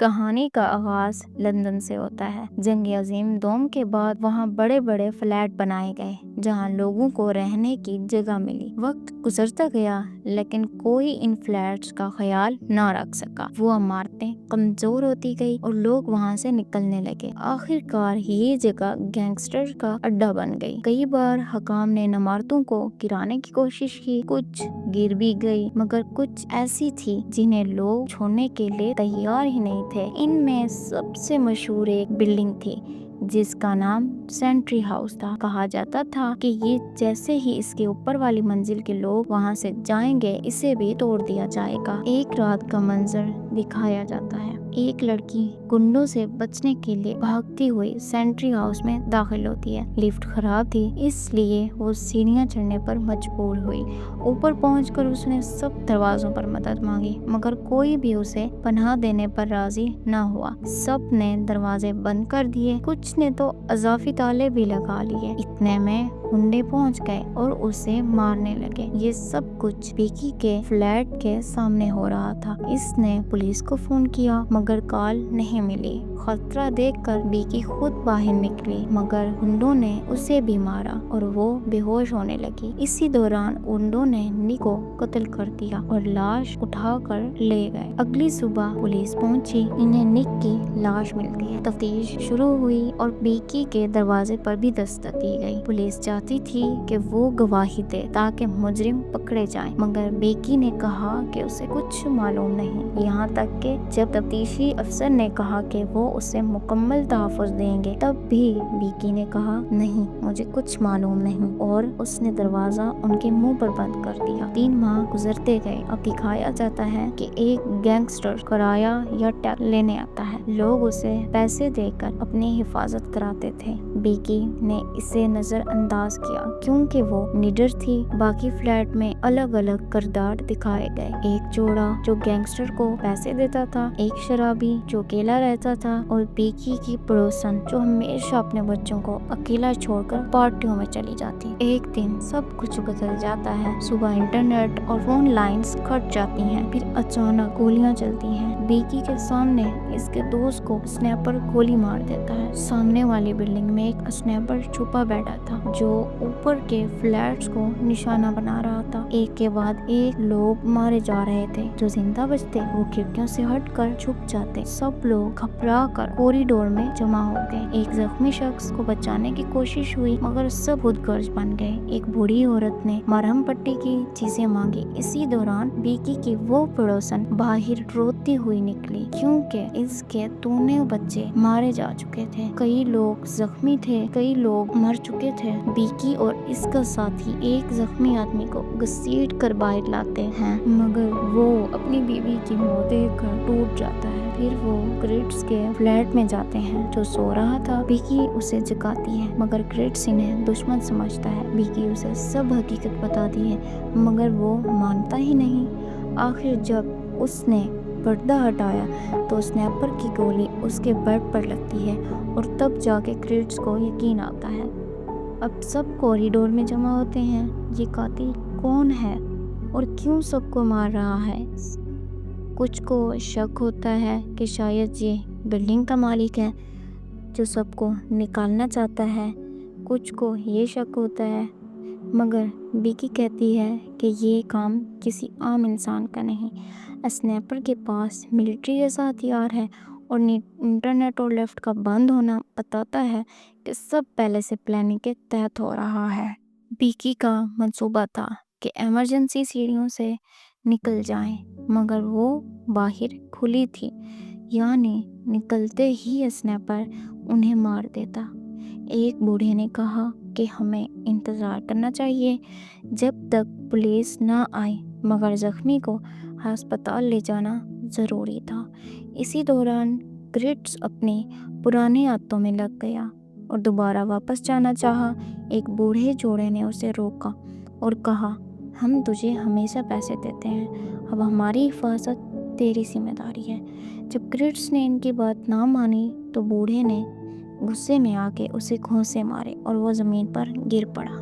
کہانی کا آغاز لندن سے ہوتا ہے۔ جنگ عظیم دوم کے بعد وہاں بڑے بڑے فلیٹ بنائے گئے جہاں لوگوں کو رہنے کی جگہ ملی۔ وقت گزرتا گیا لیکن کوئی ان فلیٹس کا خیال نہ رکھ سکا۔ وہ عمارتیں کمزور ہوتی گئی اور لوگ وہاں سے نکلنے لگے۔ آخر کار یہ جگہ گینگسٹر کا اڈا بن گئی۔ کئی بار حکام نے ان عمارتوں کو گرانے کی کوشش کی، کچھ گر بھی گئی مگر کچھ ایسی تھی جنہیں لوگ چھوڑنے کے لیے تیار ہی نہیں تھے۔ ان میں سب سے مشہور ایک بلڈنگ تھی جس کا نام سینٹری ہاؤس تھا۔ کہا جاتا تھا کہ یہ جیسے ہی اس کے اوپر والی منزل کے لوگ وہاں سے جائیں گے اسے بھی توڑ دیا جائے گا۔ ایک رات کا منظر دکھایا جاتا ہے۔ ایک لڑکی گنڈوں سے بچنے کے لیے بھاگتی ہوئی سینٹری ہاؤس میں داخل ہوتی ہے۔ لفٹ خراب تھی اس لیے وہ سیڑھیاں چڑھنے پر مجبور ہوئی۔ اوپر پہنچ کر اس نے سب دروازوں پر مدد مانگی مگر کوئی بھی اسے پناہ دینے پر راضی نہ ہوا۔ سب نے دروازے بند کر دیے، کچھ نے تو اضافی تالے بھی لگا لیے۔ اتنے میں گنڈے پہنچ گئے اور اسے مارنے لگے۔ یہ سب کچھ بیکی کے فلیٹ کے سامنے ہو رہا تھا۔ اس نے پولیس کو فون کیا مگر کال نہیں ملی۔ خطرہ دیکھ کر بیکی خود باہر نکلی مگر گنڈوں نے اسے بھی مارا اور وہ بے ہوش ہونے لگی۔ اسی دوران گنڈوں نے نک کو قتل کر دیا اور لاش اٹھا کر لے گئے۔ اگلی صبح پولیس پہنچی، انہیں نک کی لاش ملتی ہے۔ تفتیش شروع ہوئی اور بیکی کے دروازے پر بھی دستک دی گئی۔ پولیس چاہتی تھی کہ وہ گواہی دے تاکہ مجرم پکڑے جائیں مگر بیکی نے کہا کہ اسے کچھ معلوم نہیں، یہاں تک کہ جب تفتیشی افسر نے کہا کہ وہ اسے مکمل تحفظ دیں گے تب بھی بیکی نے کہا نہیں مجھے کچھ معلوم نہیں، اور اس نے دروازہ ان کے منہ پر بند کر دیا۔ 3 ماہ گزرتے گئے۔ اب دکھایا جاتا ہے کہ ایک گینگسٹر کرایہ یا ٹیکس لینے آتا ہے۔ لوگ اسے پیسے دے کر اپنی حفاظت کراتے تھے۔ بیکی نے اسے نظر انداز کیا کیونکہ وہ نڈر تھی۔ باقی فلیٹ میں الگ الگ کردار دکھائے گئے، ایک جوڑا جو گینگسٹر کو پیسے دیتا تھا، ایک شرابی جو اکیلا رہتا تھا اور بیکی کی پڑوسن جو ہمیشہ اپنے بچوں کو اکیلا چھوڑ کر پارٹیوں میں چلی جاتی۔ ایک دن سب کچھ بدل جاتا ہے۔ صبح انٹرنیٹ اور فون لائنز کٹ جاتی ہیں، پھر اچانک گولیاں چلتی ہیں۔ بیکی کے سامنے اس کے دوست کو اسنائپر گولی مار دیتا ہے۔ سامنے والی بلڈنگ میں ایک اسنائپر چھپا بیٹھا تھا جو اوپر کے فلیٹس کو نشانہ بنا رہا تھا۔ ایک کے بعد ایک لوگ مارے جا رہے تھے۔ جو زندہ بچتے وہ کھڑکیوں سے ہٹ کر چھپ جاتے۔ سب لوگ گھبرا کر کوریڈور میں جمع ہو گئے۔ ایک زخمی شخص کو بچانے کی کوشش ہوئی مگر سب خود غرض بن گئے۔ ایک بوڑھی عورت نے مرہم پٹی کی چیزیں مانگی۔ اسی دوران بیکی کی وہ پڑوسن باہر روتی ہوئی نکلی کیونکہ اس کے دونوں بچے مارے جا چکے تھے۔ کئی لوگ زخمی تھے، کئی لوگ مر چکے تھے۔ بیکی اور اس کا ساتھی ایک زخمی آدمی کو گھسیٹ کر باہر لاتے ہیں مگر وہ اپنی بیوی کی موت دیکھ کر ٹوٹ جاتا ہے۔ پھر وہ کرٹس کے فلیٹ میں جاتے ہیں جو سو رہا تھا۔ بیکی اسے جگاتی ہے مگر کرٹس انہیں دشمن سمجھتا ہے۔ بیکی اسے سب حقیقت بتاتی ہے مگر وہ مانتا ہی نہیں۔ آخر جب اس نے پردہ ہٹایا تو اسنائپر کی گولی اس کے بیڈ پر لگتی ہے اور تب جا کے کرٹس کو یقین آتا ہے۔ اب سب کوریڈور میں جمع ہوتے ہیں۔ یہ قاتل کون ہے اور کیوں سب کو مار رہا ہے؟ کچھ کو شک ہوتا ہے کہ شاید یہ بلڈنگ کا مالک ہے جو سب کو نکالنا چاہتا ہے۔ کچھ کو یہ شک ہوتا ہے مگر بیکی کہتی ہے کہ یہ کام کسی عام انسان کا نہیں۔ اسنائپر کے پاس ملٹری جیسا ہتھیار ہے اور انٹرنیٹ اور لفٹ کا بند ہونا بتاتا ہے کہ سب پہلے سے پلاننگ کے تحت ہو رہا ہے۔ بیکی کا منصوبہ تھا کہ ایمرجنسی سیڑھیوں سے نکل جائیں مگر وہ باہر کھلی تھی، یعنی نکلتے ہی اسنائپر انہیں مار دیتا۔ ایک بوڑھے نے کہا کہ ہمیں انتظار کرنا چاہیے جب تک پولیس نہ آئے مگر زخمی کو ہسپتال لے جانا ضروری تھا۔ اسی دوران کرٹس اپنی پرانی عادتوں میں لگ گیا اور دوبارہ واپس جانا چاہا۔ ایک بوڑھے جوڑے نے اسے روکا اور کہا ہم تجھے ہمیشہ پیسے دیتے ہیں، اب ہماری حفاظت تیری ذمہ داری ہے۔ جب کرٹس نے ان کی بات نہ مانی تو بوڑھے نے غصے میں آ کے اسے گھونسے مارے اور وہ زمین پر گر پڑا۔